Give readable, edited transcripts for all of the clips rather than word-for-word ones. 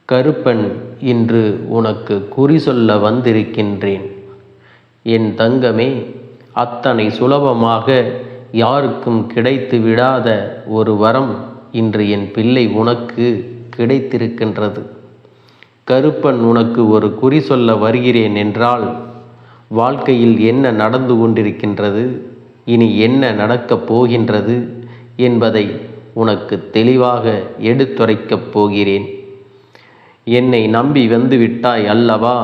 கருப்பன், இன்று உனக்கு குறி சொல்ல வந்திருக்கின்றேன். என் தங்கமே, அத்தனை சுலபமாக யாருக்கும் கிடைத்து விடாத ஒரு வரம் இன்று என் பிள்ளை உனக்கு கிடைத்திருக்கின்றது. கருப்பன் உனக்கு ஒரு குறி சொல்ல வருகிறேன் என்றால், வாழ்க்கையில் என்ன நடந்து கொண்டிருக்கின்றது, இனி என்ன நடக்கப் போகின்றது என்பதை உனக்கு தெளிவாக எடுத்துரைக்கப் போகிறேன். என்னை நம்பி வந்து விட்டாய் அல்லவா?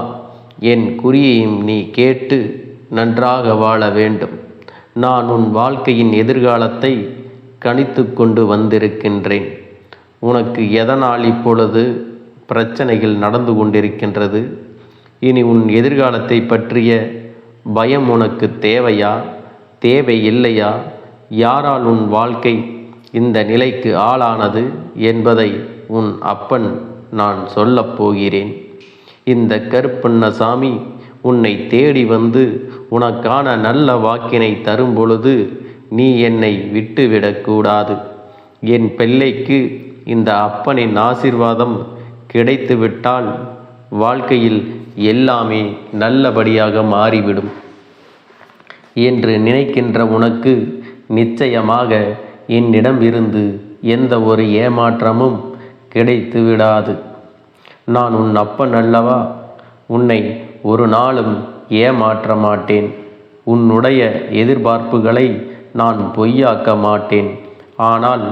என் குறியையும் நீ கேட்டு நன்றாக வாழ வேண்டும். நான் உன் வாழ்க்கையின் எதிர்காலத்தை கணித்து கொண்டு வந்திருக்கின்றேன். உனக்கு எதனால் இப்பொழுது பிரச்சனைகள் நடந்து கொண்டிருக்கின்றது? இனி உன் எதிர்காலத்தை பற்றிய பயம் உனக்கு தேவையா, தேவை இல்லையா? யாரால் உன் வாழ்க்கை இந்த நிலைக்கு ஆளானது என்பதை உன் அப்பன் நான் சொல்லப் போகிறேன். இந்த கருப்பண்ணசாமி உன்னை தேடி வந்து உனக்கான நல்ல வாக்கினை தரும் பொழுது நீ என்னை விட்டுவிடக்கூடாது. என் பிள்ளைக்கு இந்த அப்பனின் ஆசீர்வாதம் கிடைத்துவிட்டால் வாழ்க்கையில் எல்லாமே நல்லபடியாக மாறிவிடும் என்று நினைக்கின்ற உனக்கு நிச்சயமாக என்னிடம் இருந்து எந்த ஒரு ஏமாற்றமும் கிடைத்து விடாது. நான் உன் அப்பன் அல்லவா? உன்னை ஒரு நாளும் ஏமாற்ற மாட்டேன். உன்னுடைய எதிர்பார்ப்புகளை நான் பொய்யாக்க மாட்டேன். ஆனால்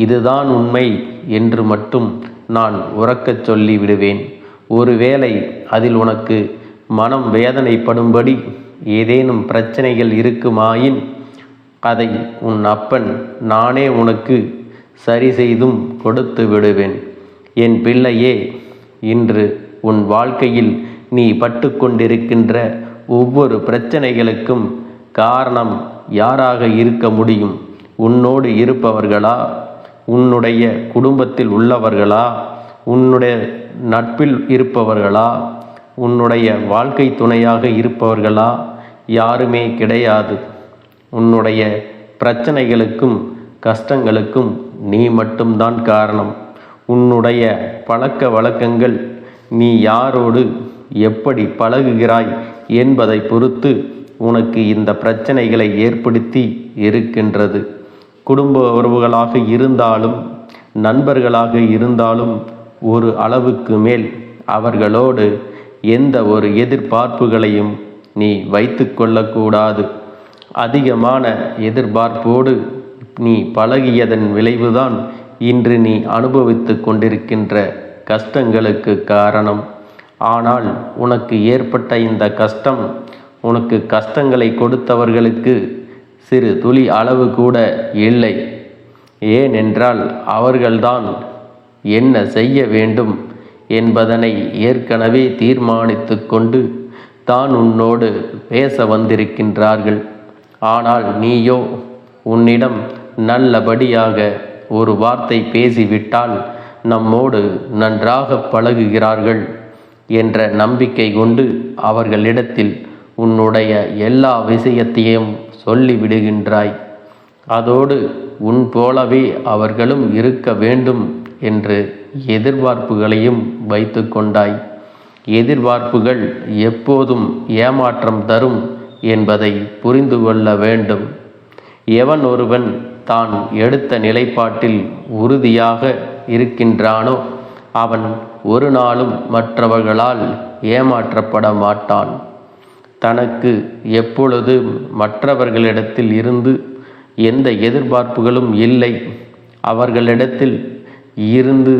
இதுதான் உண்மை என்று மட்டும் நான் உரக்கச் சொல்லி விடுவேன். ஒருவேளை அதில் உனக்கு மனம் வேதனைப்படும்படி ஏதேனும் பிரச்சனைகள் இருக்குமாயின் அதை உன் அப்பன் நானே உனக்கு சரி செய்தும் கொடுத்து விடுவேன். என் பிள்ளையே, இன்று உன் வாழ்க்கையில் நீ பட்டு கொண்டிருக்கின்ற ஒவ்வொரு பிரச்சனைகளுக்கும் காரணம் யாராக இருக்க முடியும்? உன்னோடு இருப்பவர்களா? உன்னுடைய குடும்பத்தில் உள்ளவர்களா? உன்னுடைய நட்பில் இருப்பவர்களா? உன்னுடைய வாழ்க்கை துணையாக இருப்பவர்களா? யாருமே கிடையாது. உன்னுடைய பிரச்சனைகளுக்கும் கஷ்டங்களுக்கும் நீ மட்டும்தான் காரணம். உன்னுடைய பழக்க வழக்கங்கள், நீ யாரோடு எப்படி பழகுகிறாய் என்பதை பொறுத்து உனக்கு இந்த பிரச்சனைகளை ஏற்படுத்தி இருக்கின்றது. குடும்ப உறவுகளாக இருந்தாலும் நண்பர்களாக இருந்தாலும் ஒரு அளவுக்கு மேல் அவர்களோடு எந்த ஒரு எதிர்பார்ப்புகளையும் நீ வைத்து கொள்ளக்கூடாது. அதிகமான எதிர்பார்ப்போடு நீ பழகியதன் விளைவுதான் இன்று நீ அனுபவித்து கொண்டிருக்கின்ற கஷ்டங்களுக்கு காரணம். ஆனால் உனக்கு ஏற்பட்ட இந்த கஷ்டம் உனக்கு கஷ்டங்களை கொடுத்தவர்களுக்கு சிறு துளி அளவு கூட இல்லை. ஏனென்றால் அவர்கள்தான் என்ன செய்ய வேண்டும் என்பதனை ஏற்கனவே தீர்மானித்து கொண்டு தான் உன்னோடு பேச வந்திருக்கின்றார்கள். ஆனால் நீயோ உன்னிடம் நல்லபடியாக ஒரு வார்த்தை பேசிவிட்டால் நம்மோடு நன்றாக பழகுகிறார்கள் என்ற நம்பிக்கை கொண்டு அவர்களிடத்தில் உன்னுடைய எல்லா விஷயத்தையும் சொல்லிவிடுகின்றாய். அதோடு உன் போலவே அவர்களும் இருக்க வேண்டும் என்று எதிர்பார்ப்புகளையும் வைத்து கொண்டாய். எதிர்பார்ப்புகள் எப்போதும் ஏமாற்றம் தரும் என்பதை புரிந்து கொள்ள வேண்டும். எவன் ஒருவன் தான் எடுத்த நிலைப்பாட்டில் உறுதியாக இருக்கின்றானோ அவன் ஒரு நாளும் மற்றவர்களால் ஏமாற்றப்பட மாட்டான். தனக்கு எப்பொழுது மற்றவர்களிடத்தில் இருந்து எந்த எதிர்பார்ப்புகளும் இல்லை, அவர்களிடத்தில் இருந்து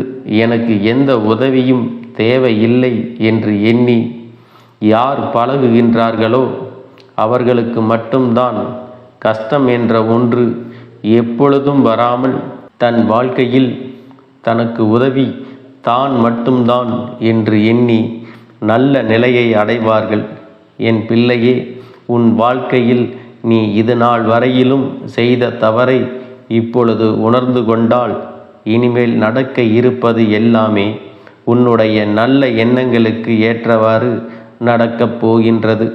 எனக்கு எந்த உதவியும் தேவையில்லை என்று எண்ணி யார் பழகுகின்றார்களோ அவர்களுக்கு மட்டும்தான் கஷ்டம் என்ற ஒன்று எப்பொழுதும் வராமல் தன் வாழ்க்கையில் தனக்கு உதவி தான் மட்டும்தான் என்று எண்ணி நல்ல நிலையை அடைவார்கள். என் பிள்ளையே, உன் வாழ்க்கையில் நீ இது நாள் வரையிலும் செய்த தவறை இப்பொழுது உணர்ந்து கொண்டால் இனிமேல் நடக்க இருப்பது எல்லாமே உன்னுடைய நல்ல எண்ணங்களுக்கு ஏற்றவாறு நடக்கப் போகின்றது.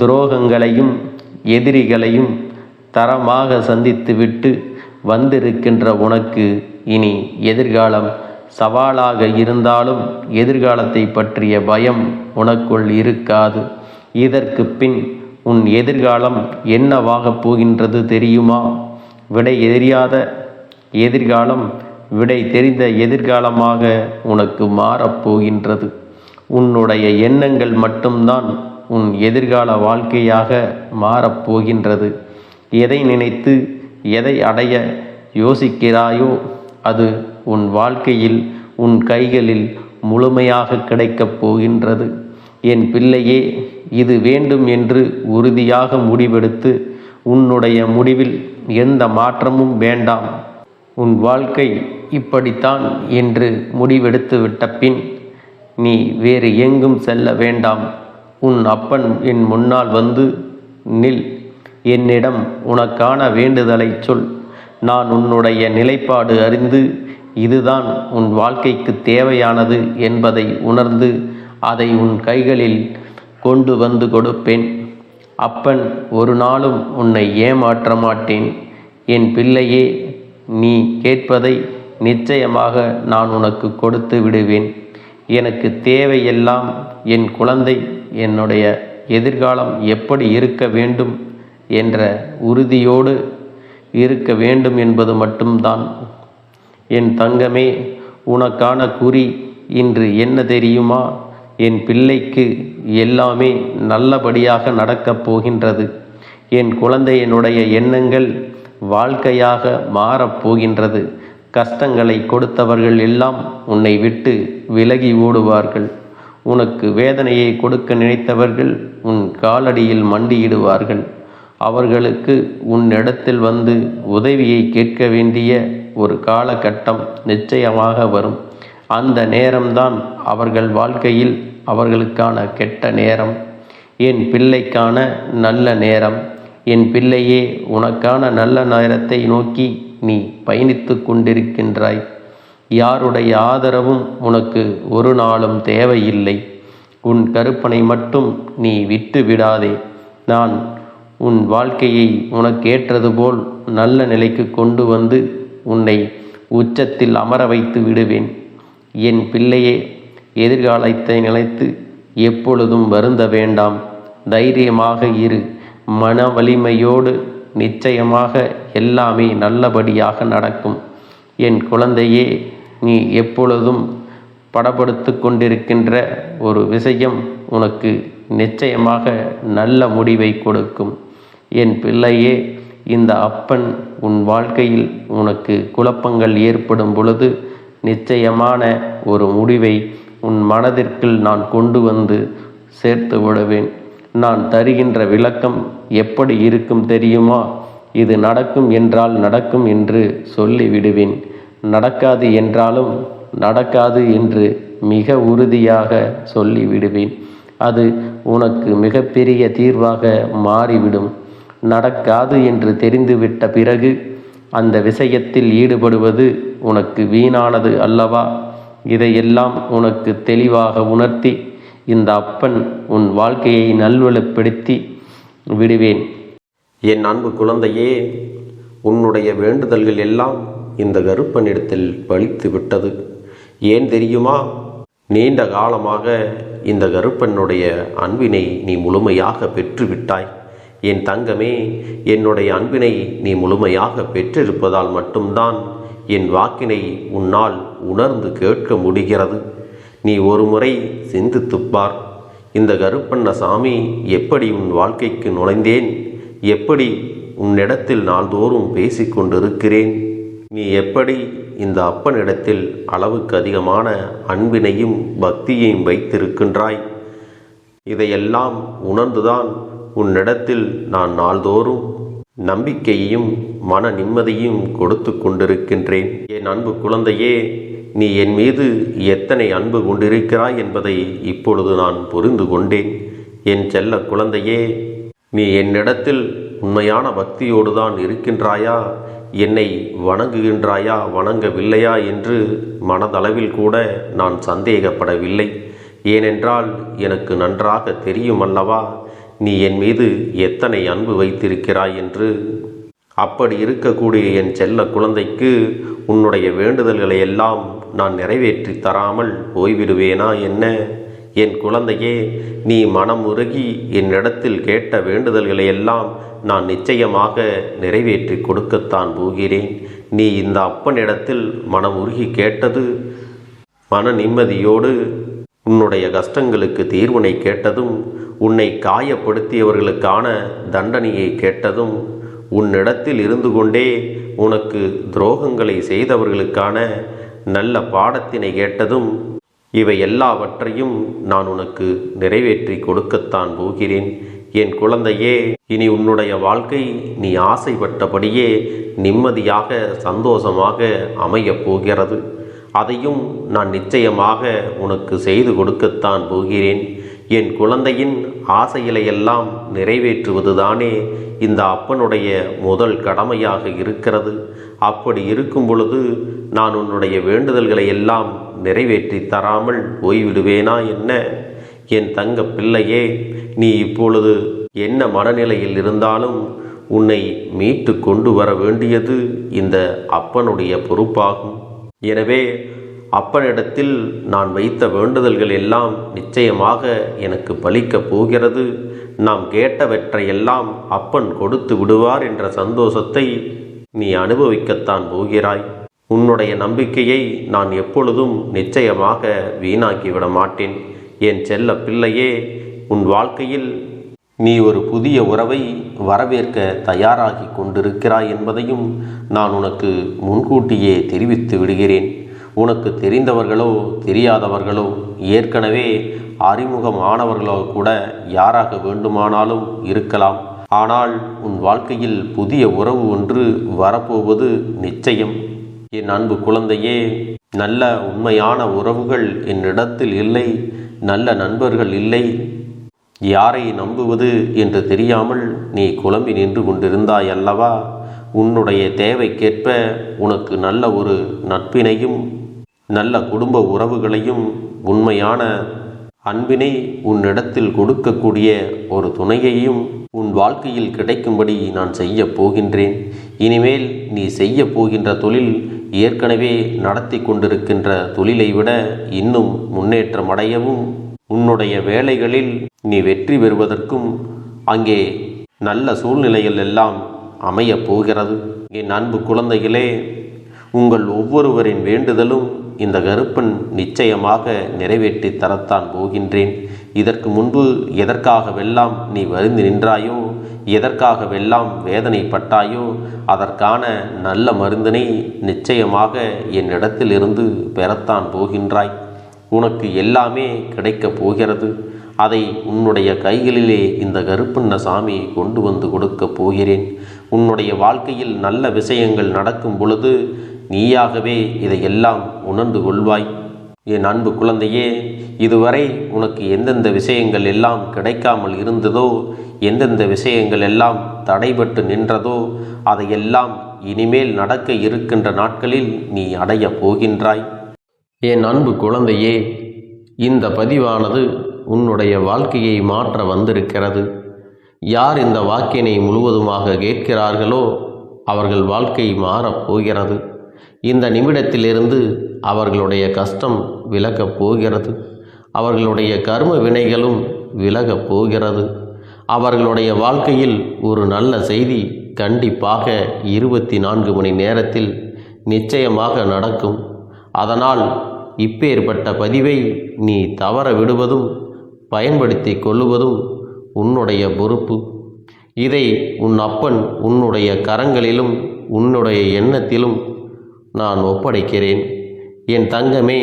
துரோகங்களையும் எதிரிகளையும் தரமாக சந்தித்துவிட்டு வந்திருக்கின்ற உனக்கு இனி எதிர்காலம் சவாலாக இருந்தாலும் எதிர்காலத்தை பற்றிய பயம் உனக்குள் இருக்காது. இதற்கு பின் உன் எதிர்காலம் என்னவாகப் போகின்றது தெரியுமா? விடை தெரியாத எதிர்காலம் விடை தெரிந்த எதிர்காலமாக உனக்கு மாறப்போகின்றது. உன்னுடைய எண்ணங்கள் மட்டும்தான் உன் எதிர்கால வாழ்க்கையாக மாறப்போகின்றது. எதை நினைத்து எதை அடைய யோசிக்கிறாயோ அது உன் வாழ்க்கையில் உன் கைகளில் முழுமையாக கிடைக்கப் போகின்றது. என் பிள்ளையே, இது வேண்டும் என்று உறுதியாக முடிவெடுத்து உன்னுடைய முடிவில் எந்த மாற்றமும் வேண்டாம். உன் வாழ்க்கை இப்படித்தான் என்று முடிவெடுத்து விட்ட பின் நீ வேறு எங்கும் செல்ல வேண்டாம். உன் அப்பன் என் முன்னால் வந்து நில். என்னிடம் உனக்கான வேண்டுதலை சொல். நான் உன்னுடைய நிலைப்பாடு அறிந்து இதுதான் உன் வாழ்க்கைக்கு தேவையானது என்பதை உணர்ந்து அதை உன் கைகளில் கொண்டு வந்து கொடுப்பேன். அப்பன் ஒரு நாளும் உன்னை ஏமாற்ற மாட்டேன். என் பிள்ளையே, நீ கேட்பதை நிச்சயமாக நான் உனக்கு கொடுத்து விடுவேன். எனக்கு தேவையெல்லாம் என் குழந்தை என்னுடைய எதிர்காலம் எப்படி இருக்க வேண்டும் என்ற உறுதியோடு இருக்க வேண்டும் என்பது மட்டும்தான். என் தங்கமே, உனக்கான குறி இன்று என்ன தெரியுமா? என் பிள்ளைக்கு எல்லாமே நல்லபடியாக நடக்கப் போகின்றது. என் குழந்தையினுடைய எண்ணங்கள் வாழ்க்கையாக மாறப்போகின்றது. கஷ்டங்களை கொடுத்தவர்கள் எல்லாம் உன்னை விட்டு விலகி ஓடுவார்கள். உனக்கு வேதனையை கொடுக்க நினைத்தவர்கள் உன் காலடியில் மண்டியிடுவார்கள். அவர்களுக்கு உன்னிடத்தில் வந்து உதவியை கேட்க வேண்டிய ஒரு காலகட்டம் நிச்சயமாக வரும். அந்த நேரம்தான் அவர்கள் வாழ்க்கையில் அவர்களுக்கான கெட்ட நேரம், என் பிள்ளைக்கான நல்ல நேரம். என் பிள்ளையே, உனக்கான நல்ல நேரத்தை நோக்கி நீ பயணித்து கொண்டிருக்கின்றாய். யாருடைய ஆதரவும் உனக்கு ஒரு நாளும் தேவையில்லை. உன் கற்பனை மட்டும் நீ விட்டு விடாதே. நான் உன் வாழ்க்கையை உனக்கேற்றது போல் நல்ல நிலைக்கு கொண்டு வந்து உன்னை உச்சத்தில் அமர வைத்து விடுவேன். என் பிள்ளையே, எதிர்காலத்தை நினைத்து எப்பொழுதும் வருந்த வேண்டாம். தைரியமாக இரு. மன வலிமையோடு நிச்சயமாக எல்லாமே நல்லபடியாக நடக்கும். என் குழந்தையே, நீ எப்பொழுதும் படப்படுத்து கொண்டிருக்கின்ற ஒரு விஷயம் உனக்கு நிச்சயமாக நல்ல முடிவை கொடுக்கும். என் பிள்ளையே, இந்த அப்பன் உன் வாழ்க்கையில் உனக்கு குழப்பங்கள் ஏற்படும் பொழுது நிச்சயமான ஒரு முடிவை உன் மனதிற்குள் நான் கொண்டு வந்து சேர்த்து விடுவேன். நான் தருகின்ற விளக்கம் எப்படி இருக்கும் தெரியுமா? இது நடக்கும் என்றால் நடக்கும் என்று சொல்லிவிடுவேன். நடக்காது என்றாலும் நடக்காது என்று மிக உறுதியாக சொல்லிவிடுவேன். அது உனக்கு மிகப்பெரிய தீர்வாக மாறிவிடும். நடக்காது என்று தெரிந்துவிட்ட பிறகு அந்த விஷயத்தில் ஈடுபடுவது உனக்கு வீணானது அல்லவா? இதையெல்லாம் உனக்கு தெளிவாக உணர்த்தி இந்த அப்பன் உன் வாழ்க்கையை நல்வழிப்படுத்தி விடுவேன். என் அன்பு குழந்தையே, உன்னுடைய வேண்டுதல்கள் எல்லாம் இந்த கருப்பனிடத்தில் பலித்து விட்டது. ஏன் தெரியுமா? நீண்ட காலமாக இந்த கருப்பனுடைய அன்பினை நீ முழுமையாக பெற்றுவிட்டாய். என் தங்கமே, என்னுடைய அன்பினை நீ முழுமையாக பெற்றிருப்பதால் மட்டும்தான் என் வாக்கினை உன்னால் உணர்ந்து கேட்க முடிகிறது. நீ ஒரு முறை சிந்தித்துப்பார். இந்த கருப்பண்ணசாமி எப்படி உன் வாழ்க்கைக்கு நுழைந்தேன், எப்படி உன்னிடத்தில் நாள்தோறும் பேசிக்கொண்டிருக்கிறேன், நீ எப்படி இந்த அப்பனிடத்தில் அளவுக்கு அதிகமான அன்பினையும் பக்தியையும் வைத்திருக்கின்றாய். இதையெல்லாம் உணர்ந்துதான் உன்னிடத்தில் நான் நாள்தோறும் நம்பிக்கையையும் மன நிம்மதியும் கொடுத்து கொண்டிருக்கின்றேன். என் அன்பு குழந்தையே, நீ என் மீது எத்தனை அன்பு கொண்டிருக்கிறாய் என்பதை இப்பொழுது நான் புரிந்து கொண்டேன். என் செல்ல குழந்தையே, நீ என்னிடத்தில் உண்மையான பக்தியோடு தான் இருக்கின்றாயா, என்னை வணங்குகின்றாயா வணங்கவில்லையா என்று மனதளவில் கூட நான் சந்தேகப்படவில்லை. ஏனென்றால் எனக்கு நன்றாக தெரியும் அல்லவா நீ என் மீது எத்தனை அன்பு வைத்திருக்கிறாய் என்று. அப்படி இருக்கக்கூடிய என் செல்ல குழந்தைக்கு உன்னுடைய வேண்டுதல்களை எல்லாம் நான் நிறைவேற்றி தராமல் போய்விடுவேனா என்ன? என் குழந்தையே, நீ மனம் உருகி என்னிடத்தில் கேட்ட வேண்டுதல்களை எல்லாம் நான் நிச்சயமாக நிறைவேற்றி கொடுக்கத்தான் போகிறேன். நீ இந்த அப்பனிடத்தில் மனம் உருகி கேட்டது மன நிம்மதியோடு உன்னுடைய கஷ்டங்களுக்கு தீர்வினை கேட்டதும், உன்னை காயப்படுத்தியவர்களுக்கான தண்டனையை கேட்டதும், உன்னிடத்தில் இருந்து கொண்டே உனக்கு துரோகங்களை செய்தவர்களுக்கான நல்ல பாடத்தினை கேட்டதும், இவை எல்லாவற்றையும் நான் உனக்கு நிறைவேற்றி கொடுக்கத்தான் போகிறேன். என் குழந்தையே, இனி உன்னுடைய வாழ்க்கை நீ ஆசைப்பட்டபடியே நிம்மதியாக சந்தோஷமாக அமையப் போகிறது. அதையும் நான் நிச்சயமாக உனக்கு செய்து கொடுக்கத்தான் போகிறேன். என் குழந்தையின் ஆசைகளையெல்லாம் நிறைவேற்றுவதுதானே இந்த அப்பனுடைய முதல் கடமையாக இருக்கிறது. அப்படி இருக்கும் பொழுது நான் உன்னுடைய வேண்டுதல்களை எல்லாம் நிறைவேற்றி தராமல் போய்விடுவேனா என்ன? என் தங்க பிள்ளையே, நீ இப்பொழுது என்ன மனநிலையில் இருந்தாலும் உன்னை மீட்டு கொண்டு வர வேண்டியது இந்த அப்பனுடைய பொறுப்பாகும். எனவே அப்பனிடத்தில் நான் வைத்த வேண்டுதல்கள் எல்லாம் நிச்சயமாக எனக்கு பலிக்கப் போகிறது. நாம் கேட்டவற்றையெல்லாம் அப்பன் கொடுத்து விடுவார் என்ற சந்தோஷத்தை நீ அனுபவிக்கத்தான் போகிறாய். உன்னுடைய நம்பிக்கையை நான் எப்பொழுதும் நிச்சயமாக வீணாக்கிவிட மாட்டேன். என் செல்ல பிள்ளையே, உன் வாழ்க்கையில் நீ ஒரு புதிய உறவை வரவேற்க தயாராகி கொண்டிருக்கிறாய் என்பதையும் நான் உனக்கு முன்கூட்டியே தெரிவித்து விடுகிறேன். உனக்கு தெரிந்தவர்களோ தெரியாதவர்களோ, ஏற்கனவே அறிமுகம் ஆனவர்களோ கூட யாராக வேண்டுமானாலும் இருக்கலாம். ஆனால் உன் வாழ்க்கையில் புதிய உறவு ஒன்று வரப்போவது நிச்சயம். என் அன்பு குழந்தையே, நல்ல உண்மையான உறவுகள் என்னிடத்தில் இல்லை, நல்ல நண்பர்கள் இல்லை. யாரை நம்புவது என்று தெரியாமல் நீ குழம்பி நின்று கொண்டிருந்தாய் அல்லவா? உன்னுடைய தேவைக்கேற்ப உனக்கு நல்ல ஒரு நட்பினையும் நல்ல குடும்ப உறவுகளையும் உண்மையான அன்பினை உன்னிடத்தில் கொடுக்கக்கூடிய ஒரு துணையையும் உன் வாழ்க்கையில் கிடைக்கும்படி நான் செய்ய போகின்றேன். இனிமேல் நீ செய்ய போகின்ற தொழில் ஏற்கனவே நடத்தி கொண்டிருக்கின்ற தொழிலை விட இன்னும் முன்னேற்றம் அடையவும், உன்னுடைய வேலைகளில் நீ வெற்றி பெறுவதற்கும் அங்கே நல்ல சூழ்நிலைகள் எல்லாம் அமையப் போகிறது. என் அன்பு குழந்தைகளே, உங்கள் ஒவ்வொருவரின் வேண்டுதலும் இந்த கருப்பன் நிச்சயமாக நிறைவேற்றி தரத்தான் போகின்றேன். இதற்கு முன்பு எதற்காகவெல்லாம் நீ வருந்தி நின்றாயோ, எதற்காகவெல்லாம் வேதனைப்பட்டாயோ, அதற்கான நல்ல மருந்தினை நிச்சயமாக என்னிடத்திலிருந்து பெறத்தான் போகின்றாய். உனக்கு எல்லாமே கிடைக்கப் போகிறது. அதை உன்னுடைய கைகளிலே இந்த கருப்பண்ணசாமி கொண்டு வந்து கொடுக்கப் போகிறேன். உன்னுடைய வாழ்க்கையில் நல்ல விஷயங்கள் நடக்கும் பொழுது நீயாகவே இதையெல்லாம் உணர்ந்து கொள்வாய். என் அன்பு குழந்தையே, இதுவரை உனக்கு எந்தெந்த விஷயங்கள் எல்லாம் கிடைக்காமல் இருந்ததோ, எந்தெந்த விஷயங்கள் எல்லாம் தடைபட்டு நின்றதோ, அதையெல்லாம் இனிமேல் நடக்க இருக்கின்ற நாட்களில் நீ அடைய போகின்றாய். என் அன்பு குழந்தையே, இந்த பதிவானது உன்னுடைய வாழ்க்கையை மாற்ற வந்திருக்கிறது. யார் இந்த வாக்கினை முழுவதுமாக கேட்கிறார்களோ அவர்கள் வாழ்க்கை மாறப்போகிறது. இந்த நிமிடத்திலிருந்து அவர்களுடைய கஷ்டம் விலகப் போகிறது. அவர்களுடைய கர்ம வினைகளும் விலகப் போகிறது. அவர்களுடைய வாழ்க்கையில் ஒரு நல்ல செய்தி கண்டிப்பாக 24 மணி நேரத்தில் நிச்சயமாக நடக்கும். அதனால் இப்பேற்பட்ட பதிவை நீ தவற விடுவதும் பயன்படுத்தி கொள்ளுவதும் உன்னுடைய பொறுப்பு. இதை உன் அப்பன் உன்னுடைய கரங்களிலும் உன்னுடைய எண்ணத்திலும் நான் ஒப்படைக்கிறேன். என் தங்கமே,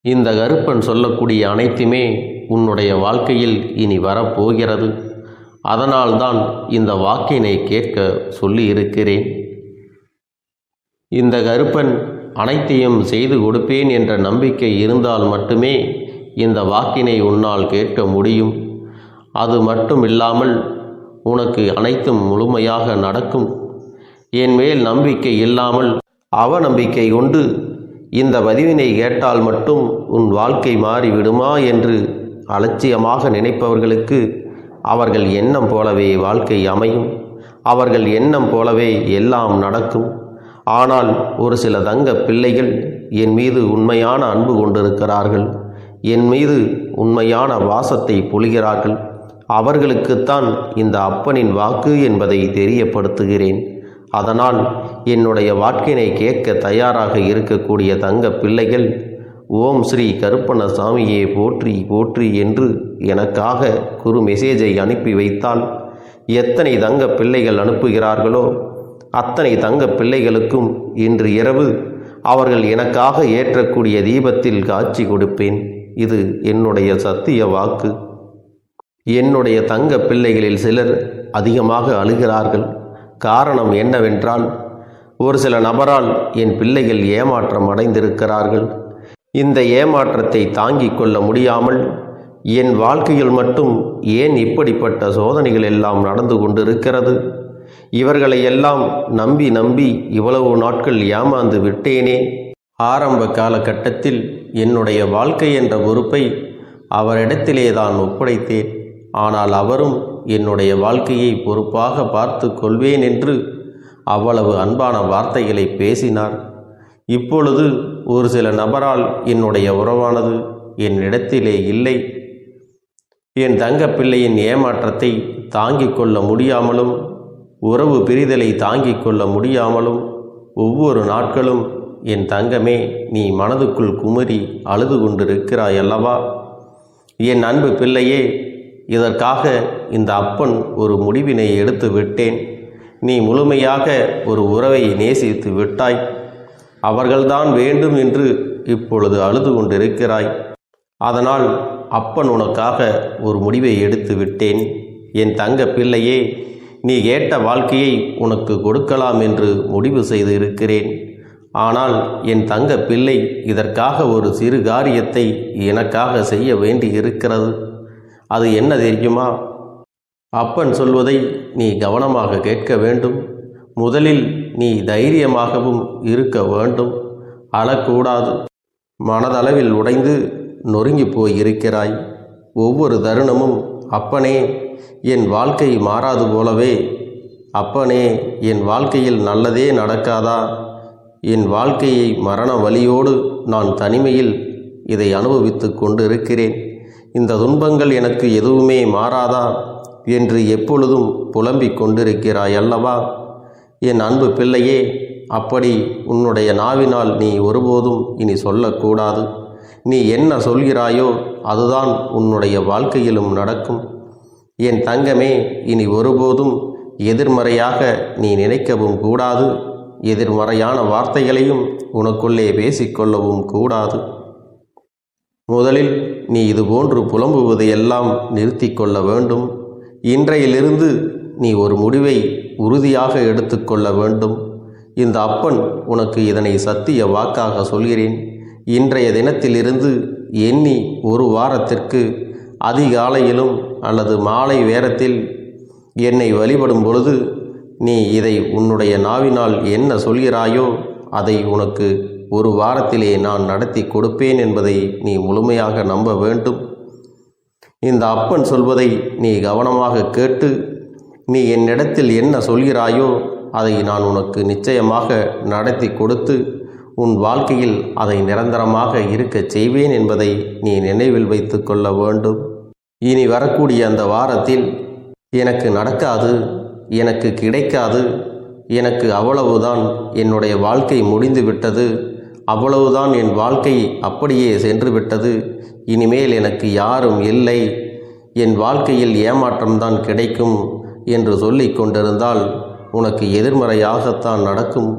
இந்த கருப்பன் சொல்லக்கூடிய அனைத்துமே உன்னுடைய வாழ்க்கையில் இனி வரப்போகிறது. அதனால்தான் இந்த வாக்கினை கேட்க சொல்லி இருக்கிறேன். இந்த கருப்பன் அனைத்தையும் செய்து கொடுப்பேன் என்ற நம்பிக்கை இருந்தால் மட்டுமே இந்த வாக்கினை உன்னால் கேட்க முடியும். அது மட்டும் இல்லாமல் உனக்கு அனைத்தும் முழுமையாக நடக்கும். என் மேல் நம்பிக்கை இல்லாமல் அவநம்பிக்கை கொண்டு இந்த பதிவினை கேட்டால் மட்டும் உன் வாழ்க்கை மாறிவிடுமா என்று அலட்சியமாக நினைப்பவர்களுக்கு அவர்கள் எண்ணம் போலவே வாழ்க்கை அமையும். அவர்கள் எண்ணம் போலவே எல்லாம் நடக்கும். ஆனால் ஒரு சில தங்க பிள்ளைகள் என் மீது உண்மையான அன்பு கொண்டிருக்கிறார்கள், என் மீது உண்மையான வாசத்தை பொழிகிறார்கள். அவர்களுக்குத்தான் இந்த அப்பனின் வாக்கு என்பதை தெரியப்படுத்துகிறேன். அதனால் என்னுடைய வாக்கினை கேட்க தயாராக இருக்கக்கூடிய தங்க பிள்ளைகள் ஓம் ஸ்ரீ கருப்பண்ண சாமியே போற்றி போற்றி என்று எனக்காக குறு மெசேஜை அனுப்பி வைத்தால் எத்தனை தங்க பிள்ளைகள் அனுப்புகிறார்களோ அத்தனை தங்க பிள்ளைகளுக்கும் இன்று இரவு அவர்கள் எனக்காக ஏற்றக்கூடிய தீபத்தில் காட்சி கொடுப்பேன். இது என்னுடைய சத்திய வாக்கு. என்னுடைய தங்க பிள்ளைகளில் சிலர் அதிகமாக அழுகிறார்கள். காரணம் என்னவென்றால், ஒரு சில நபரால் என் பிள்ளைகள் ஏமாற்றம் அடைந்திருக்கிறார்கள். இந்த ஏமாற்றத்தை தாங்கிக் கொள்ள முடியாமல் என் வாழ்க்கையில் மட்டும் ஏன் இப்படிப்பட்ட சோதனைகள் எல்லாம் நடந்து கொண்டிருக்கிறது, இவர்களை எல்லாம் நம்பி நம்பி இவ்வளவு நாட்கள் ஏமாந்து விட்டேனே. ஆரம்ப காலகட்டத்தில் என்னுடைய வாழ்க்கை என்ற பொறுப்பை அவரிடத்திலே தான் ஒப்படைத்தேன். ஆனால் அவரும் என்னுடைய வாழ்க்கையை பொறுப்பாக பார்த்து கொள்வேன் என்று அவ்வளவு அன்பான வார்த்தைகளை பேசினார். இப்பொழுது ஒரு சில நபரால் என்னுடைய உறவானது என்னிடத்திலே இல்லை. என் தங்கப்பிள்ளையின் ஏமாற்றத்தை தாங்கிக் கொள்ள முடியாமலும் உறவு பிரிதலை தாங்கிக் கொள்ள முடியாமலும் ஒவ்வொரு நாட்களும் என் தங்கமே நீ மனதுக்குள் குமரி அழுது கொண்டிருக்கிறாய் அல்லவா? என் அன்பு பிள்ளையே, இதற்காக இந்த அப்பன் ஒரு முடிவினை எடுத்து விட்டேன். நீ முழுமையாக ஒரு உறவை நேசித்து விட்டாய். அவர்கள்தான் வேண்டும் என்று இப்பொழுது அழுது கொண்டிருக்கிறாய். அதனால் அப்பன் உனக்காக ஒரு முடிவை எடுத்து விட்டேன். என் தங்க பிள்ளையே, நீ கேட்ட வாழ்க்கையை உனக்கு கொடுக்கலாம் என்று முடிவு செய்து இருக்கிறேன். ஆனால் என் தங்க பிள்ளை, இதற்காக ஒரு சிறு காரியத்தை எனக்காக செய்ய வேண்டி இருக்கிறது. அது என்ன தெரியுமா? அப்பன் சொல்வதை நீ கவனமாக கேட்க வேண்டும். முதலில் நீ தைரியமாகவும் இருக்க வேண்டும். அழக்கூடாது. மனதளவில் உடைந்து நொறுங்கி போய் இருக்கிறாய். ஒவ்வொரு தருணமும் அப்பனே என் வாழ்க்கை மாறாது போலவே, அப்பனே என் வாழ்க்கையில் நல்லதே நடக்காதா, என் வாழ்க்கையை மரண வலியோடு நான் தனிமையில் இதை அனுபவித்து கொண்டு இருக்கிறேன். இந்த துன்பங்கள் எனக்கு எதுவுமே மாறாதா என்று எப்பொழுதும் புலம்பிக் கொண்டிருக்கிறாய் அல்லவா? என் அன்பு பிள்ளையே, அப்படி உன்னுடைய நாவினால் நீ ஒருபோதும் இனி சொல்லக்கூடாது. நீ என்ன சொல்கிறாயோ அதுதான் உன்னுடைய வாழ்க்கையிலும் நடக்கும். என் தங்கமே, இனி ஒருபோதும் எதிர்மறையாக நீ நினைக்கவும் கூடாது. எதிர்மறையான வார்த்தைகளையும் உனக்குள்ளே பேசிக்கொள்ளவும் கூடாது. முதலில் நீ இதுபோன்று புலம்புவதையெல்லாம் நிறுத்தி கொள்ள வேண்டும். இன்றையிலிருந்து நீ ஒரு முடிவை உறுதியாக எடுத்துக்கொள்ள வேண்டும். இந்த அப்பன் உனக்கு இதனை சத்திய வாக்காக சொல்கிறேன். இன்றைய தினத்திலிருந்து எண்ணி ஒரு வாரத்திற்கு அதிகாலையிலும் அல்லது மாலை நேரத்தில் என்னை வழிபடும் பொழுது நீ இதை உன்னுடைய நாவினால் என்ன சொல்கிறாயோ அதை உனக்கு ஒரு வாரத்திலே நான் நடத்தி கொடுப்பேன் என்பதை நீ முழுமையாக நம்ப வேண்டும். இந்த அப்பன் சொல்வதை நீ கவனமாக கேட்டு நீ என்னிடத்தில் என்ன சொல்கிறாயோ அதை நான் உனக்கு நிச்சயமாக நடத்தி கொடுத்து உன் வாழ்க்கையில் அதை நிரந்தரமாக இருக்கச் செய்வேன் என்பதை நீ நினைவில் வைத்து கொள்ள வேண்டும். இனி வரக்கூடிய அந்த வாரத்தில் எனக்கு நடக்காது, எனக்கு கிடைக்காது, எனக்கு அவ்வளவுதான், என்னுடைய வாழ்க்கை முடிந்து விட்டது, அவ்வளவுதான், என் வாழ்க்கை அப்படியே சென்று விட்டது, இனிமேல் எனக்கு யாரும் இல்லை, என் வாழ்க்கையில் ஏமாற்றம்தான் கிடைக்கும் என்று சொல்லிக் கொண்டிருந்தால் உனக்கு எதிர்மறையாகத்தான் நடக்கும்.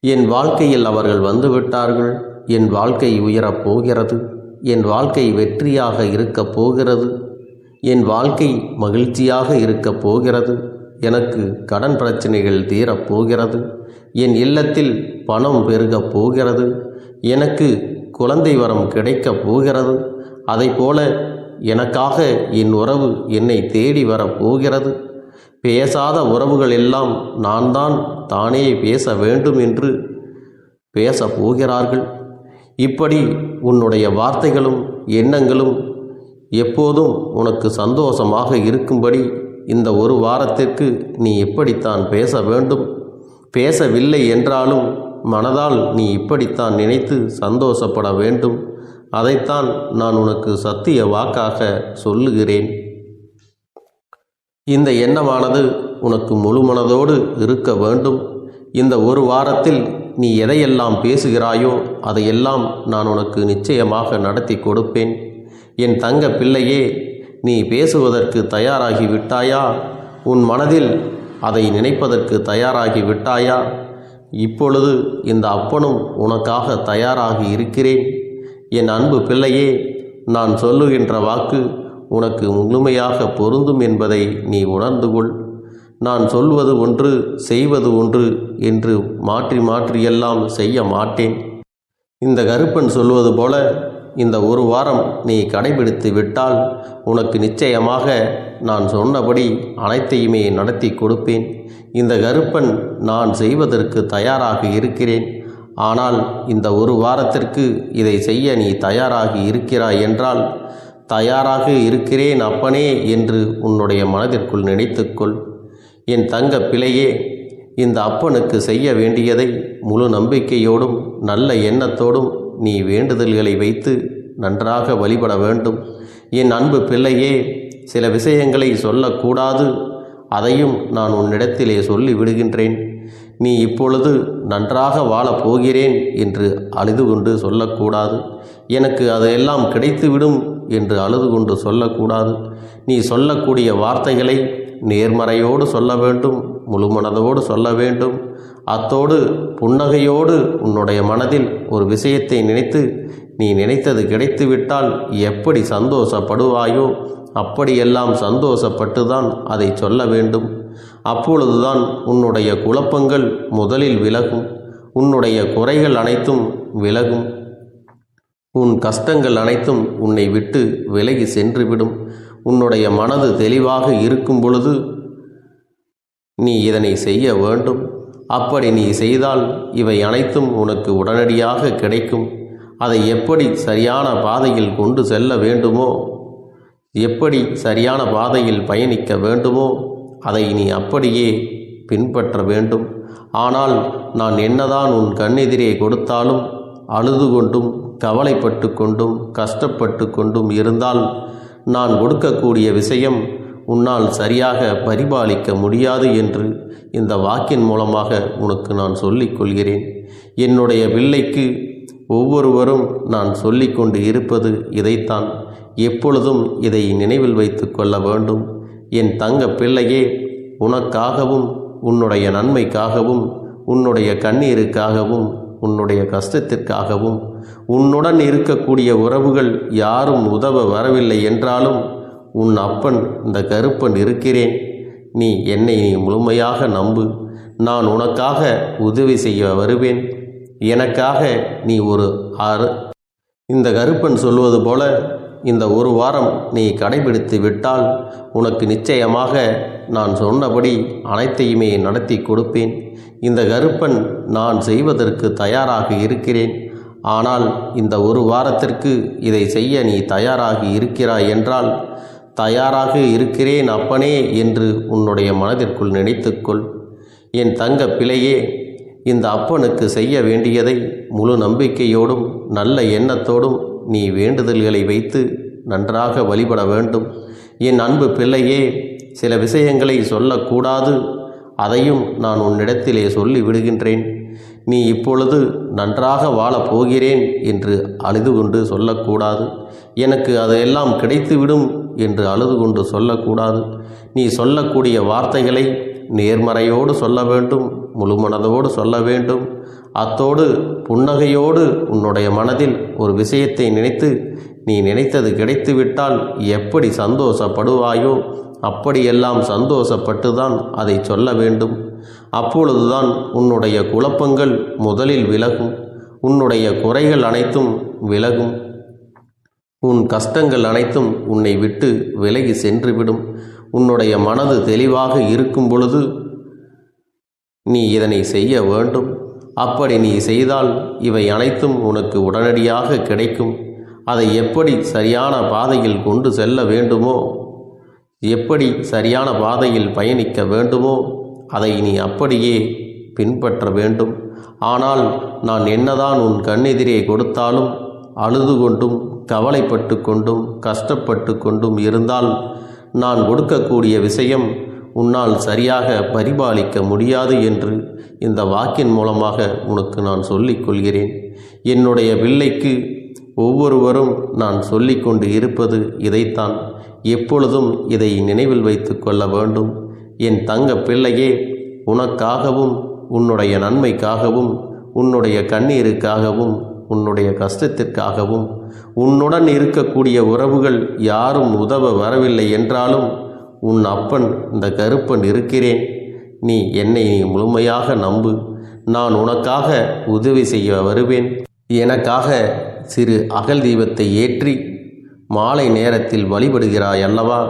என் வாழ்க்கையில் அவர்கள் வந்துவிட்டார்கள். என் வாழ்க்கை உயரப் போகிறது. என் வாழ்க்கை வெற்றியாக இருக்கப் போகிறது. என் வாழ்க்கை மகிழ்ச்சியாக இருக்கப் போகிறது. எனக்கு கடன் பிரச்சனைகள் தீரப்போகிறது. என் இல்லத்தில் பணம் பெருகப் போகிறது. எனக்கு குழந்தை வரம் கிடைக்கப் போகிறது. அதைப்போல எனக்காக என் உறவு என்னை தேடி வரப்போகிறது. பேசாத உறவுகள் எல்லாம் நான் தான் தானே பேச வேண்டும் என்று பேசப் போகிறார்கள். இப்படி உன்னுடைய வார்த்தைகளும் எண்ணங்களும் எப்போதும் உனக்கு சந்தோஷமாக இருக்கும்படி இந்த ஒரு வாரத்திற்கு நீ எப்படித்தான் பேச வேண்டும். பேசவில்லை என்றாலும் மனதால் நீ இப்படித்தான் நினைத்து சந்தோஷப்பட வேண்டும். அதைத்தான் நான் உனக்கு சத்திய வாக்காக சொல்லுகிறேன். இந்த எண்ணமானது உனக்கு முழு மனதோடு இருக்க வேண்டும். இந்த ஒரு வாரத்தில் நீ எதையெல்லாம் பேசுகிறாயோ அதையெல்லாம் நான் உனக்கு நிச்சயமாக நடத்தி கொடுப்பேன். என் தங்க பிள்ளையே, நீ பேசுவதற்கு தயாராகி விட்டாயா? உன் மனதில் அதை நினைப்பதற்கு தயாராகி விட்டாயா? இப்பொழுது இந்த அப்பனும் உனக்காக தயாராகி இருக்கிறேன். என் அன்பு பிள்ளையே, நான் சொல்லுகின்ற வாக்கு உனக்கு முழுமையாக பொருந்தும் என்பதை நீ உணர்ந்து கொள். நான் சொல்வது ஒன்று செய்வது ஒன்று என்று மாற்றி மாற்றியெல்லாம் செய்ய மாட்டேன். இந்த கருப்பன் சொல்வது போல இந்த ஒரு வாரம் நீ கடைபிடித்து விட்டால் உனக்கு நிச்சயமாக நான் சொன்னபடி அனைத்தையுமே நடத்தி கொடுப்பேன். இந்த கருப்பன் நான் செய்வதற்கு தயாராக இருக்கிறேன். ஆனால் இந்த ஒரு வாரத்திற்கு இதை செய்ய நீ தயாராகி இருக்கிறாய் என்றால், தயாராக இருக்கிறேன் அப்பனே என்று உன்னுடைய மனதிற்குள் நினைத்துக்கொள். என் தங்க பிள்ளையே, இந்த அப்பனுக்கு செய்ய வேண்டியதை முழு நம்பிக்கையோடும் நல்ல எண்ணத்தோடும் நீ வேண்டுதல்களை வைத்து நன்றாக வழிபட வேண்டும். என் அன்பு பிள்ளையே, சில விஷயங்களை சொல்லக்கூடாது, அதையும் நான் உன்னிடத்திலே சொல்லி விடுகின்றேன். நீ இப்பொழுது நன்றாக வாழப் போகிறேன் என்று அழுது கொண்டு சொல்லக்கூடாது. எனக்கு அதையெல்லாம் கிடைத்துவிடும் என்று அழுது கொண்டு சொல்லக்கூடாது. நீ சொல்லக்கூடிய வார்த்தைகளை நேர்மறையோடு சொல்ல வேண்டும், முழு மனதோடு சொல்ல வேண்டும். அத்தோடு புன்னகையோடு உன்னுடைய மனதில் ஒரு விஷயத்தை நினைத்து நீ நினைத்தது கிடைத்துவிட்டால் எப்படி சந்தோஷப்படுவாயோ அப்படியெல்லாம் சந்தோஷப்பட்டுதான் அதை சொல்ல வேண்டும். அப்பொழுதுதான் உன்னுடைய குழப்பங்கள் முதலில் விலகும், உன்னுடைய குறைகள் அனைத்தும் விலகும், உன் கஷ்டங்கள் அனைத்தும் உன்னை விட்டு விலகி சென்றுவிடும். உன்னுடைய மனது தெளிவாக இருக்கும் பொழுது நீ இதனை செய்ய வேண்டும். அப்படி நீ செய்தால் இவை அனைத்தும் உனக்கு உடனடியாக கிடைக்கும். அதை எப்படி சரியான பாதையில் கொண்டு செல்ல வேண்டுமோ, எப்படி சரியான பாதையில் பயணிக்க வேண்டுமோ அதை நீ அப்படியே பின்பற்ற வேண்டும். ஆனால் நான் என்னதான் உன் கண்ணெதிரே கொடுத்தாலும் அழுது கொண்டும் கவலைப்பட்டு கொண்டும் கஷ்டப்பட்டு கொண்டும் இருந்தால் நான் கொடுக்கக்கூடிய விஷயம் உன்னால் சரியாக பரிபாலிக்க முடியாது என்று இந்த வாக்கின் மூலமாக உனக்கு நான் சொல்லிக் கொள்கிறேன். என்னுடைய பிள்ளைக்கு ஒவ்வொருவரும் நான் சொல்லிக்கொண்டு இருப்பது இதைத்தான். எப்பொழுதும் இதை நினைவில் வைத்து கொள்ள வேண்டும். என் தங்க பிள்ளையே, உனக்காகவும் உன்னுடைய நன்மைக்காகவும் உன்னுடைய கண்ணீருக்காகவும் உன்னுடைய கஷ்டத்திற்காகவும் உன்னுடன் இருக்கக்கூடிய உறவுகள் யாரும் உதவ வரவில்லை என்றாலும் உன் அப்பன் இந்த கருப்பன் இருக்கிறேன். நீ என்னை முழுமையாக நம்பு. நான் உனக்காக உதவி செய்ய வருவேன். எனக்காக நீ ஒரு இந்த கருப்பன் சொல்வது போல இந்த ஒரு வாரம் நீ கடைபிடித்து விட்டால் உனக்கு நிச்சயமாக நான் சொன்னபடி அனைத்தையுமே நடத்தி கொடுப்பேன். இந்த கருப்பன் நான் செய்வதற்கு தயாராக இருக்கிறேன். ஆனால் இந்த ஒரு வாரத்திற்கு இதை செய்ய நீ தயாராகி இருக்கிறாய் என்றால், தயாராக இருக்கிறேன் அப்பனே என்று உன்னுடைய மனதிற்குள் நினைத்துக்கொள். என் தங்க பிள்ளையே, இந்த அப்பனுக்கு செய்ய வேண்டியதை முழு நம்பிக்கையோடும் நல்ல எண்ணத்தோடும் நீ வேண்டுதல்களை வைத்து நன்றாக வழிபட வேண்டும். என் அன்பு பிள்ளையே, சில விஷயங்களை சொல்லக்கூடாது, அதையும் நான் உன்னிடத்திலே சொல்லி விடுகின்றேன். நீ இப்பொழுது நன்றாக வாழப் போகிறேன் என்று அழுது கொண்டு சொல்லக்கூடாது. எனக்கு அதையெல்லாம் கிடைத்துவிடும் என்று அழுது கொண்டு சொல்லக்கூடாது. நீ சொல்லக்கூடிய வார்த்தைகளை நேர்மறையோடு சொல்ல வேண்டும், முழு மனதோடு சொல்ல வேண்டும். அத்தோடு புன்னகையோடு உன்னுடைய மனதில் ஒரு விஷயத்தை நினைத்து நீ நினைத்தது கிடைத்துவிட்டால் எப்படி சந்தோஷப்படுவாயோ அப்படியெல்லாம் சந்தோஷப்பட்டு தான் அதை சொல்ல வேண்டும். அப்பொழுதுதான் உன்னுடைய குழப்பங்கள் முதலில் விலகும், உன்னுடைய குறைகள் அனைத்தும் விலகும், உன் கஷ்டங்கள் அனைத்தும் உன்னை விட்டு விலகி சென்றுவிடும். உன்னுடைய மனது தெளிவாக இருக்கும் பொழுது நீ இதனை செய்ய வேண்டும். அப்படி நீ செய்தால் இவை அனைத்தும் உனக்கு உடனடியாக கிடைக்கும். அதை எப்படி சரியான பாதையில் கொண்டு செல்ல வேண்டுமோ, எப்படி சரியான பாதையில் பயணிக்க வேண்டுமோ அதை நீ அப்படியே பின்பற்ற வேண்டும். ஆனால் நான் என்னதான் உன் கண்ணெதிரே கொடுத்தாலும் அழுது கொண்டும் கவலைப்பட்டு கொண்டும் கஷ்டப்பட்டு கொண்டும் இருந்தால் நான் கொடுக்கக்கூடிய விஷயம் உன்னால் சரியாக பரிபாலிக்க முடியாது என்று இந்த வாக்கின் மூலமாக உனக்கு நான் சொல்லிக் கொள்கிறேன். என்னுடைய பிள்ளைக்கு ஒவ்வொருவரும் நான் சொல்லிக்கொண்டு இருப்பது இதைத்தான். எப்பொழுதும் இதை நினைவில் வைத்து கொள்ள வேண்டும். என் தங்க பிள்ளையே, உனக்காகவும் உன்னுடைய நன்மைக்காகவும் உன்னுடைய கண்ணீருக்காகவும் உன்னுடைய கஷ்டத்திற்காகவும் உன்னுடன் இருக்கக்கூடிய உறவுகள் யாரும் உதவ வரவில்லை என்றாலும் உன் அப்பன் இந்த கருப்பன் இருக்கிறேன். நீ என்னை முழுமையாக நம்பு. நான் உனக்காக உதவி செய்ய வருவேன். எனக்காக சிறு அகல் தீபத்தை ஏற்றி மாலை நேரத்தில் வழிபடுகிறாய் அல்லவா?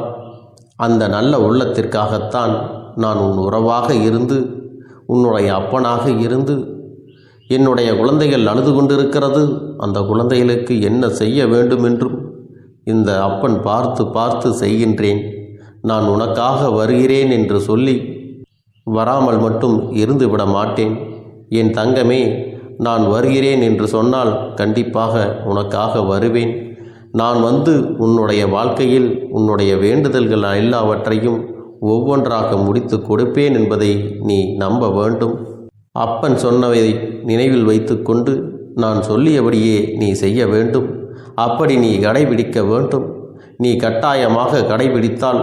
அந்த நல்ல உள்ளத்திற்காகத்தான் நான் உன் உறவாக இருந்து உன்னுடைய அப்பனாக இருந்து என்னுடைய குழந்தைகள் அழுது கொண்டிருக்கிறது, அந்த குழந்தைகளுக்கு என்ன செய்ய வேண்டும் என்றும் இந்த அப்பன் பார்த்து பார்த்து செய்கின்றேன். நான் உனக்காக வருகிறேன் என்று சொல்லி வராமல் மட்டும் இருந்து விட மாட்டேன். என் தங்கமே, நான் வருகிறேன் என்று சொன்னால் கண்டிப்பாக உனக்காக வருவேன். நான் வந்து உன்னுடைய வாழ்க்கையில் உன்னுடைய வேண்டுதல்கள் எல்லாவற்றையும் ஒவ்வொன்றாக முடித்து கொடுப்பேன் என்பதை நீ நம்ப வேண்டும். அப்பன் சொன்னதை நினைவில் வைத்து கொண்டு நான் சொல்லியபடியே நீ செய்ய வேண்டும். அப்படி நீ கடைபிடிக்க வேண்டும். நீ கட்டாயமாக கடைபிடித்தால்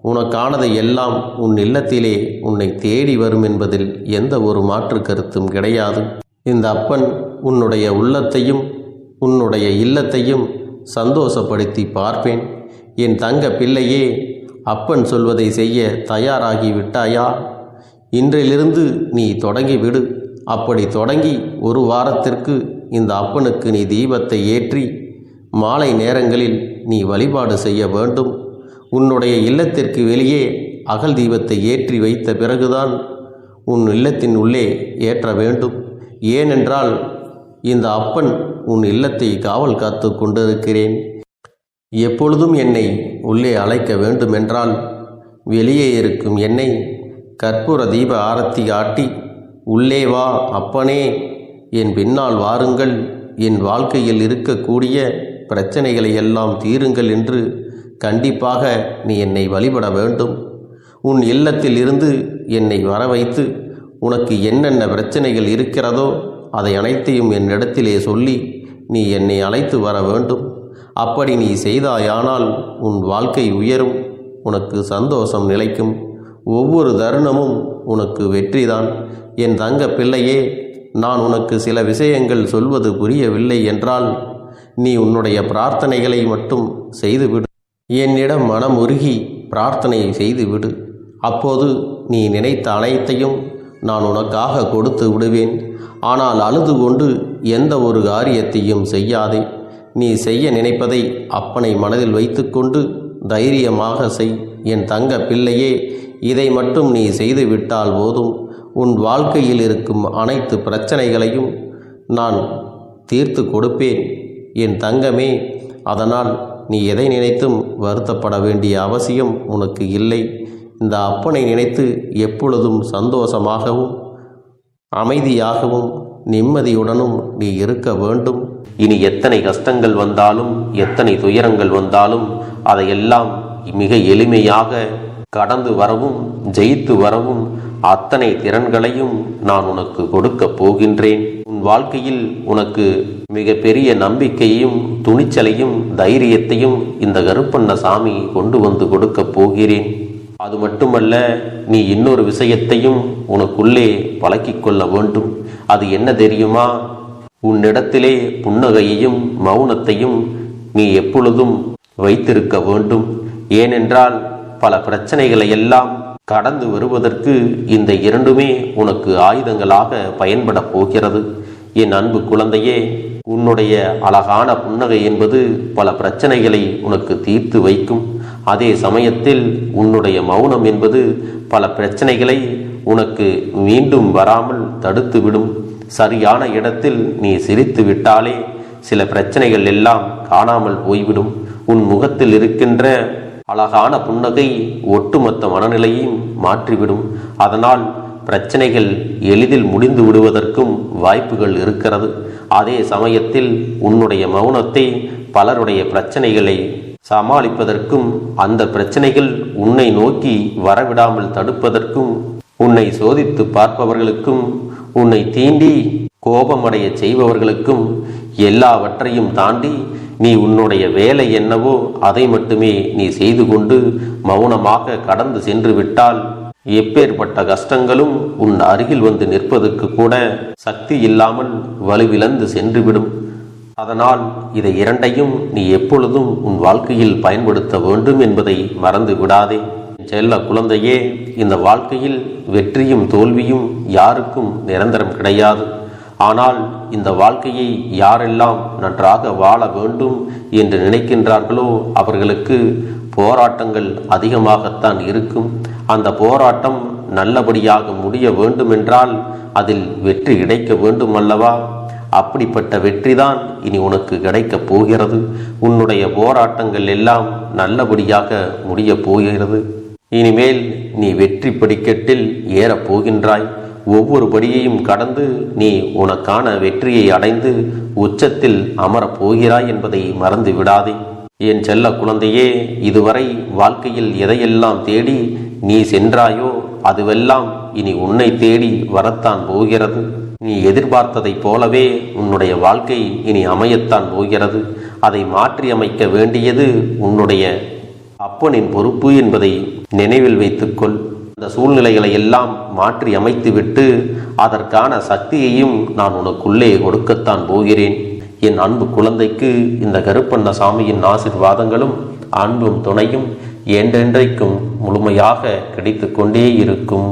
உனக்கானதை எல்லாம் உன் இல்லத்திலே உன்னை தேடி வரும் என்பதில் எந்த ஒரு மாற்று கருத்தும் கிடையாது. இந்த அப்பன் உன்னுடைய உள்ளத்தையும் உன்னுடைய இல்லத்தையும் சந்தோஷப்படுத்தி பார்ப்பேன். என் தங்க பிள்ளையே, அப்பன் சொல்வதை செய்ய தயாராகி விட்டாயா? இன்றிலிருந்து நீ தொடங்கிவிடு. அப்படி தொடங்கி ஒரு வாரத்திற்கு இந்த அப்பனுக்கு நீ தீபத்தை ஏற்றி மாலை நேரங்களில் நீ வழிபாடு செய்ய வேண்டும். உன்னுடைய இல்லத்திற்கு வெளியே அகல் தீபத்தை ஏற்றி வைத்த பிறகுதான் உன் இல்லத்தின் உள்ளே ஏற்ற வேண்டும். ஏனென்றால் இந்த அப்பன் உன் இல்லத்தை காவல் காத்து கொண்டிருக்கிறேன். எப்பொழுதும் என்னை உள்ளே அழைக்க வேண்டுமென்றால் வெளியே இருக்கும் என்னை கற்பூர தீப ஆரத்தி ஆட்டி உள்ளே வா அப்பனே, என் பின்னால் வாருங்கள், என் வாழ்க்கையில் இருக்கக்கூடிய பிரச்சனைகளை எல்லாம் தீருங்கள் என்று கண்டிப்பாக நீ என்னை வழிபட வேண்டும். உன் இல்லத்தில் இருந்து என்னை வர வைத்து உனக்கு என்னென்ன பிரச்சனைகள் இருக்கிறதோ அதை அனைத்தையும் என்னிடத்திலே சொல்லி நீ என்னை அழைத்து வர வேண்டும். அப்படி நீ செய்தாயானால் உன் வாழ்க்கை உயரும், உனக்கு சந்தோஷம் நிலைக்கும். ஒவ்வொரு தருணமும் உனக்கு வெற்றிதான். என் தங்க பிள்ளையே, நான் உனக்கு சில விஷயங்கள் சொல்வது புரியவில்லை என்றால் நீ உன்னுடைய பிரார்த்தனைகளை மட்டும் செய்துவிடு. என்னிடம் மனமுருகி பிரார்த்தனை செய்துவிடு. அப்போது நீ நினைத்த அனைத்தையும் நான் உனக்காக கொடுத்து விடுவேன். ஆனால் அழுது கொண்டு எந்த ஒரு காரியத்தையும் செய்யாதே. நீ செய்ய நினைப்பதை அப்பனை மனதில் வைத்துக்கொண்டு தைரியமாக செய். என் தங்க பிள்ளையே, இதை மட்டும் நீ செய்துவிட்டால் போதும். உன் வாழ்க்கையில் இருக்கும் அனைத்து பிரச்சனைகளையும் நான் தீர்த்து கொடுப்பேன் என் தங்கமே. அதனால் நீ எதை நினைத்தும் வருத்தப்பட வேண்டிய அவசியம் உனக்கு இல்லை. இந்த அப்பனை நினைத்து எப்பொழுதும் சந்தோஷமாகவும் அமைதியாகவும் நிம்மதியுடனும் நீ இருக்க வேண்டும். இனி எத்தனை கஷ்டங்கள் வந்தாலும் எத்தனை துயரங்கள் வந்தாலும் அதையெல்லாம் மிக எளிமையாக கடந்து வரவும் ஜெயித்து வரவும் அத்தனை திறன்களையும் நான் உனக்கு கொடுக்க போகின்றேன். உன் வாழ்க்கையில் உனக்கு மிக பெரிய நம்பிக்கையும் துணிச்சலையும் தைரியத்தையும் இந்த கருப்பண்ண சாமி கொண்டு வந்து கொடுக்க போகிறேன். அது மட்டுமல்ல, நீ இன்னொரு விஷயத்தையும் உனக்குள்ளே பழக்கிக் கொள்ள வேண்டும். அது என்ன தெரியுமா? உன்னிடத்திலே புன்னகையையும் மௌனத்தையும் நீ எப்பொழுதும் வைத்திருக்க வேண்டும். ஏனென்றால் பல பிரச்சனைகளை எல்லாம் கடந்து வருவதற்கு இந்த இரண்டுமே உனக்கு ஆயுதங்களாக பயன்பட போகிறது. என் அன்பு குழந்தையே, உன்னுடைய அழகான புன்னகை என்பது பல பிரச்சனைகளை உனக்கு தீர்த்து வைக்கும். அதே சமயத்தில் உன்னுடைய மௌனம் என்பது பல பிரச்சனைகளை உனக்கு மீண்டும் வராமல் தடுத்துவிடும். சரியான இடத்தில் நீ சிரித்து விட்டாலே சில பிரச்சனைகள் எல்லாம் காணாமல் போய்விடும். உன் முகத்தில் இருக்கின்ற அழகான புன்னகை ஒட்டுமொத்த மனநிலையும் மாற்றிவிடும். அதனால் பிரச்சனைகள் எளிதில் முடிந்து விடுவதற்கும் வாய்ப்புகள் இருக்கிறது. அதே சமயத்தில் உன்னுடைய மௌனத்தை பலருடைய பிரச்சனைகளை சமாளிப்பதற்கும் அந்த பிரச்சனைகள் உன்னை நோக்கி வரவிடாமல் தடுப்பதற்கும் உன்னை சோதித்து பார்ப்பவர்களுக்கும் உன்னை தீண்டி கோபமடைய செய்பவர்களுக்கும் எல்லாவற்றையும் தாண்டி நீ உன்னுடைய வேலை என்னவோ அதை மட்டுமே நீ செய்து கொண்டு மௌனமாக கடந்து சென்று விட்டால் எப்பேற்பட்ட கஷ்டங்களும் உன் அருகில் வந்து நிற்பதற்கு கூட சக்தி இல்லாமல் வலுவிழந்து சென்றுவிடும். அதனால் இதை இரண்டையும் நீ எப்பொழுதும் உன் வாழ்க்கையில் பயன்படுத்த வேண்டும் என்பதை மறந்து விடாதே. செல்ல குழந்தையே, இந்த வாழ்க்கையில் வெற்றியும் தோல்வியும் யாருக்கும் நிரந்தரம் கிடையாது. ஆனால் இந்த வாழ்க்கையை யாரெல்லாம் நன்றாக வாழ வேண்டும் என்று நினைக்கின்றார்களோ அவர்களுக்கு போராட்டங்கள் அதிகமாகத்தான் இருக்கும். அந்த போராட்டம் நல்லபடியாக முடிய வேண்டுமென்றால் அதில் வெற்றி கிடைக்க வேண்டும் அல்லவா? அப்படிப்பட்ட வெற்றிதான் இனி உனக்கு கிடைக்கப் போகிறது. உன்னுடைய போராட்டங்கள் எல்லாம் நல்லபடியாக முடியப் போகிறது. இனிமேல் நீ வெற்றி படிக்கட்டில் ஏறப் போகின்றாய். ஒவ்வொரு படியையும் கடந்து நீ உனக்கான வெற்றியை அடைந்து உச்சத்தில் அமரப் போகிறாய் என்பதை மறந்து விடாதே. என் செல்ல குழந்தையே, இதுவரை வாழ்க்கையில் எதையெல்லாம் தேடி நீ சென்றாயோ அதுவெல்லாம் இனி உன்னை தேடி வரத்தான் போகிறது. நீ எதிர்பார்த்ததைப் போலவே உன்னுடைய வாழ்க்கை இனி அமையத்தான் போகிறது. அதை மாற்றி அமைக்க வேண்டியது உன்னுடைய அப்பனின் பொறுப்பு என்பதை நினைவில் வைத்துக்கொள். அந்த சூழ்நிலைகளை எல்லாம் மாற்றி அமைத்துவிட்டு அதற்கான சக்தியையும் நான் உனக்குள்ளே கொடுக்கத்தான் போகிறேன். என் அன்பு குழந்தைக்கு இந்த கருப்பண்ணசாமியின் ஆசீர்வாதங்களும் அன்பும் துணையும் என்றென்றைக்கும் முழுமையாக கிடைத்து கொண்டே இருக்கும்.